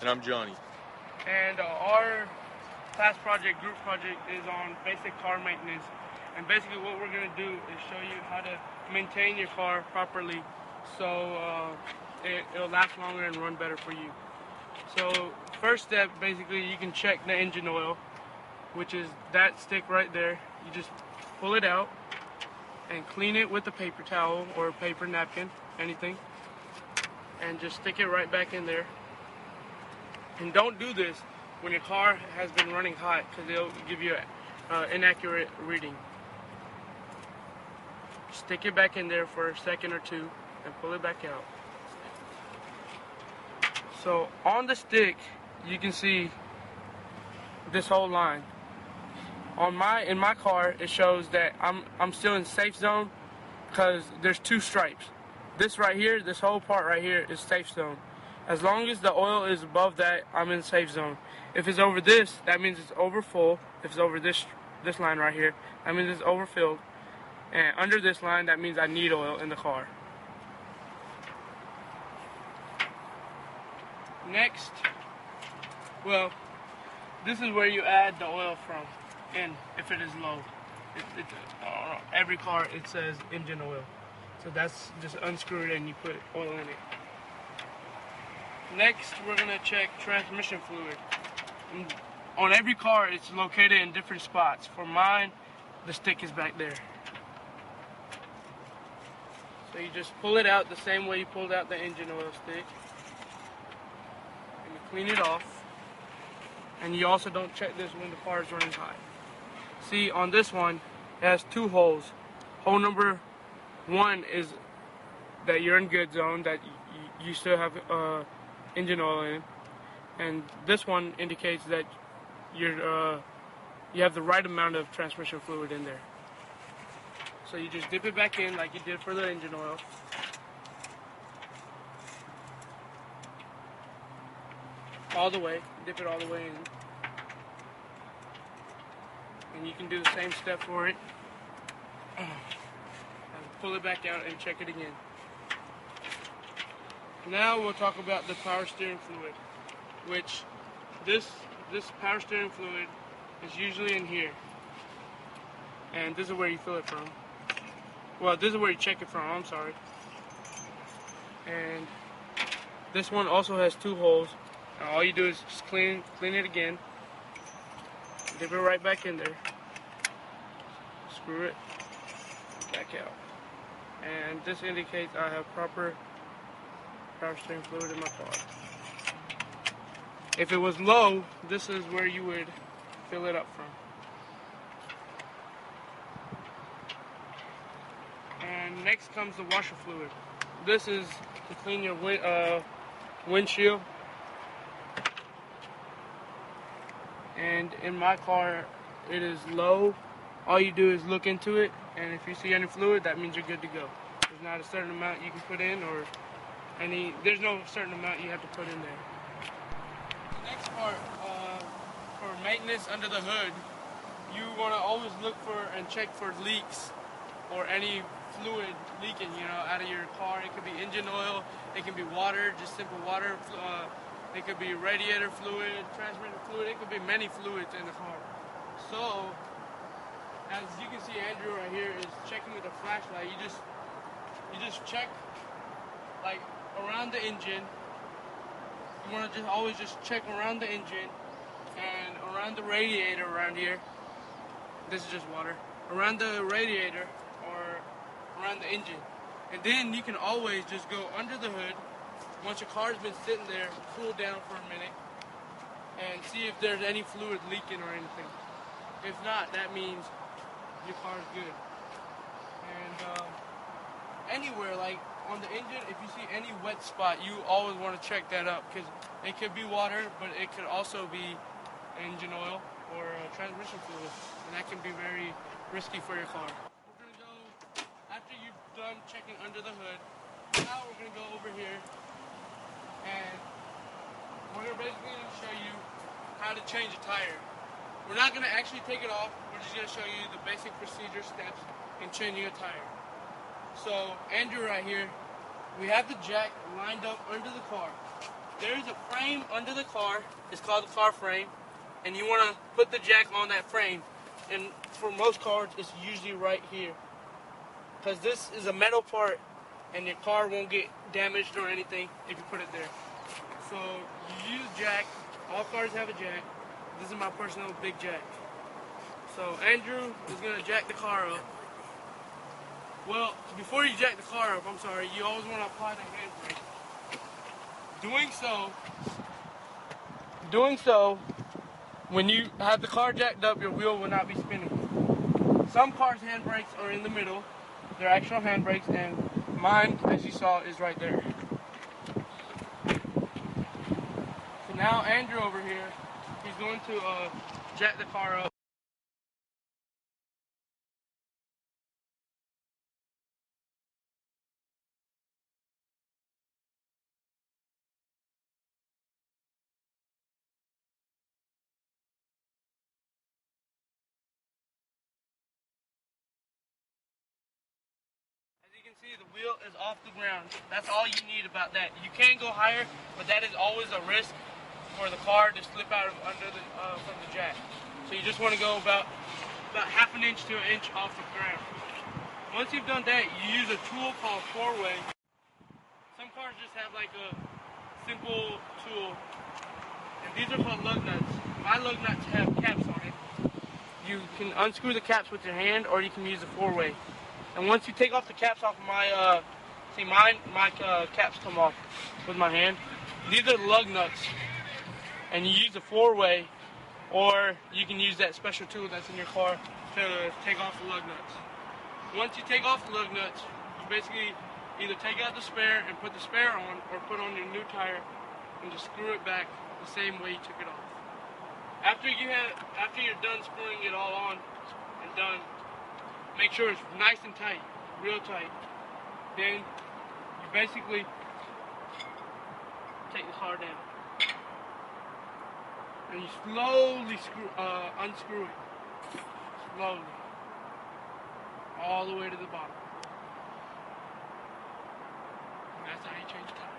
And I'm Jonnie. And our class project, group project, is on basic car maintenance. And basically what we're going to do is show you how to maintain your car properly so it'll last longer and run better for you. So first step, basically, you can check the engine oil, which is that stick right there. You just pull it out and clean it with a paper towel or a paper napkin, anything, and just stick it right back in there. And don't do this when your car has been running hot, because it'll give you an inaccurate reading. Stick it back in there for a second or two and pull it back out. So on the stick, you can see this whole line. In my car, it shows that I'm still in safe zone because there's two stripes. This right here, this whole part right here is safe zone. As long as the oil is above that, I'm in safe zone. If it's over this, that means it's over full. If it's over this line right here, that means it's overfilled. And under this line, that means I need oil in the car. Next, well, this is where you add the oil from, and if it is low. Every car, it says engine oil. So that's just unscrew it and you put oil in it. Next, we're going to check transmission fluid. And on every car, it's located in different spots. For mine, the stick is back there. So you just pull it out the same way you pulled out the engine oil stick. And you clean it off. And you also don't check this when the car is running hot. See, on this one, it has two holes. Hole number one is that you're in good zone, that you still have engine oil in. And this one indicates that you have the right amount of transmission fluid in there. So you just dip it back in like you did for the engine oil. All the way, dip it all the way in. And you can do the same step for it. And pull it back out and check it again. Now we'll talk about the power steering fluid, which this power steering fluid is usually in here. And this is where you fill it from. Well, this is where you check it from, I'm sorry. And this one also has two holes. And all you do is just clean it again. Dip it right back in there. Screw it back out. And this indicates I have proper power steering fluid in my car. If it was low, this is where you would fill it up from. And next comes the washer fluid. This is to clean your windshield. And in my car, it is low. All you do is look into it, and if you see any fluid, that means you're good to go. There's not a certain amount you can put in, or there's no certain amount you have to put in there. The next part, for maintenance under the hood, you want to always look for and check for leaks or any fluid leaking, out of your car. It could be engine oil, it can be water, just simple water. It could be radiator fluid, transmission fluid. It could be many fluids in the car. So, as you can see, Andrew right here is checking with a flashlight. You just check like around the engine. You want to always check around the engine and around the radiator around here. This is just water. Around the radiator or around the engine. And then you can always just go under the hood once your car's been sitting there, cool down for a minute and see if there's any fluid leaking or anything. If not, that means your car's good. And anywhere, like on the engine, if you see any wet spot, you always want to check that up, because it could be water, but it could also be engine oil or transmission fluid, and that can be very risky for your car. We're going to go, after you've done checking under the hood, now we're going to go over here, and we're basically going to show you how to change a tire. We're not going to actually take it off, we're just going to show you the basic procedure steps in changing a tire. So, Andrew right here, we have the jack lined up under the car. there's a frame under the car. It's called the car frame. And you want to put the jack on that frame. And for most cars, it's usually right here. Because this is a metal part, and your car won't get damaged or anything if you put it there. So you use jack. All cars have a jack. This is my personal big jack. So Andrew is going to jack the car up. Well, before you jack the car up, you always want to apply the handbrake. Doing so, when you have the car jacked up, your wheel will not be spinning. Some cars' handbrakes are in the middle. They're actual handbrakes, and mine, as you saw, is right there. So now Andrew over here, he's going to jack the car up. See, the wheel is off the ground. That's all you need about that. You can go higher, but that is always a risk for the car to slip out from the jack. So you just want to go about half an inch to an inch off the ground. Once you've done that, you use a tool called four-way. Some cars just have like a simple tool, and these are called lug nuts. My lug nuts have caps on it. You can unscrew the caps with your hand, or you can use a four-way. And once you take off the caps off of my caps come off with my hand. These are lug nuts. And you use a four-way, or you can use that special tool that's in your car to take off the lug nuts. Once you take off the lug nuts, you basically either take out the spare and put the spare on, or put on your new tire and just screw it back the same way you took it off. After you're done screwing it all on and done, make sure it's nice and tight, real tight. Then you basically take the car down. And you slowly unscrew it. Slowly. All the way to the bottom. And that's how you change the tire.